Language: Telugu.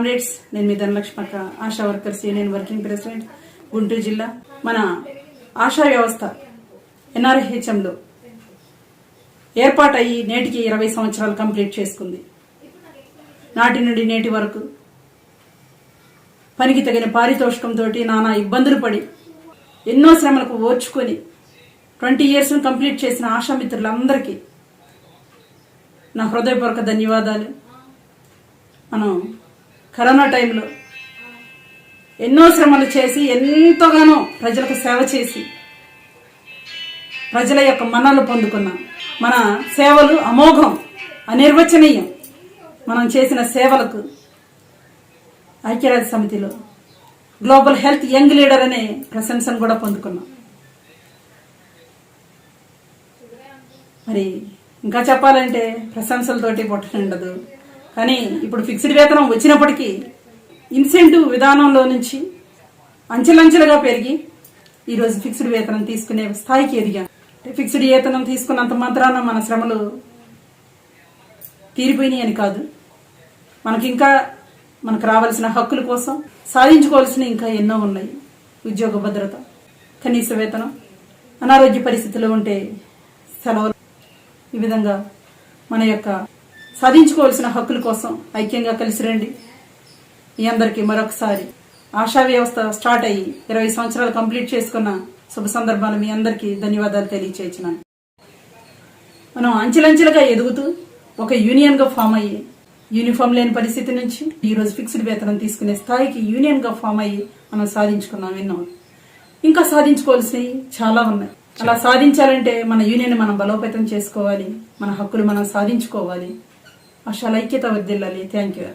కామ్రేడ్స్, నేను మీ ధనలక్ష్మక్క, Asha workers union working president, Guntur జిల్లా. మన ఆశా వ్యవస్థ ఎన్ఆర్హెచ్ఎంలో ఏర్పాటయ్యి నేటికి 20 సంవత్సరాలు కంప్లీట్ చేసుకుంది. నాటి నుండి నేటి వరకు పనికి తగిన పారితోషికంతో నానా ఇబ్బందులు పడి ఎన్నో శ్రమలకు ఓర్చుకొని 20 years కంప్లీట్ చేసిన ఆశా మిత్రులందరికీ నా హృదయపూర్వక ధన్యవాదాలు. మనం కరోనా టైంలో ఎన్నో శ్రమలు చేసి ఎంతగానో ప్రజలకు సేవ చేసి ప్రజల యొక్క మన్ననలు పొందుకున్నాం. మన సేవలు అమోఘం, అనిర్వచనీయం. మనం చేసిన సేవలకు ఐక్యరాజ్య సమితిలో గ్లోబల్ హెల్త్ యంగ్ లీడర్ అనే ప్రశంసను కూడా పొందుకున్నాం. మరి ఇంకా చెప్పాలంటే ప్రశంసలతోటి పొట్టనుండదు. కానీ ఇప్పుడు ఫిక్స్డ్ వేతనం వచ్చినప్పటికీ ఇన్సెంటివ్ విధానంలో నుంచి అంచెలంచెలుగా పెరిగి ఈరోజు ఫిక్స్డ్ వేతనం తీసుకునే స్థాయికి ఎదిగాం. ఫిక్స్డ్ వేతనం తీసుకున్నంత మాత్రాన మన శ్రమలు తీరిపోయినాయి అని కాదు. మనకు రావాల్సిన హక్కుల కోసం సాధించుకోవాల్సిన ఇంకా ఎన్నో ఉన్నాయి. ఉద్యోగ భద్రత, కనీస వేతనం, అనారోగ్య పరిస్థితుల్లో ఉంటే సెలవులు, ఈ విధంగా మన యొక్క సాధించుకోవాల్సిన హక్కుల కోసం ఐక్యంగా కలిసి రండి. మీ అందరికీ మరొకసారి ఆశా వ్యవస్థ స్టార్ట్ అయ్యి 20 సంవత్సరాలు కంప్లీట్ చేసుకున్న శుభ సందర్భాలు మీ అందరికీ ధన్యవాదాలు తెలియచేస్తున్నాను. మనం అంచెలంచెలుగా ఎదుగుతూ ఒక యూనియన్ గా ఫామ్ అయ్యి యూనిఫామ్ లేని పరిస్థితి నుంచి ఈరోజు ఫిక్స్డ్ వేతనం తీసుకునే స్థాయికి యూనియన్ గా ఫామ్ అయ్యి మనం సాధించుకున్నాం. ఎన్నో ఇంకా సాధించుకోవాల్సినవి చాలా ఉన్నాయి. అలా సాధించాలంటే మన యూనియన్ మనం బలోపేతం చేసుకోవాలి, మన హక్కులు మనం సాధించుకోవాలి. ఆశా ఐక్యత వర్ధిల్లాలి. Thank you.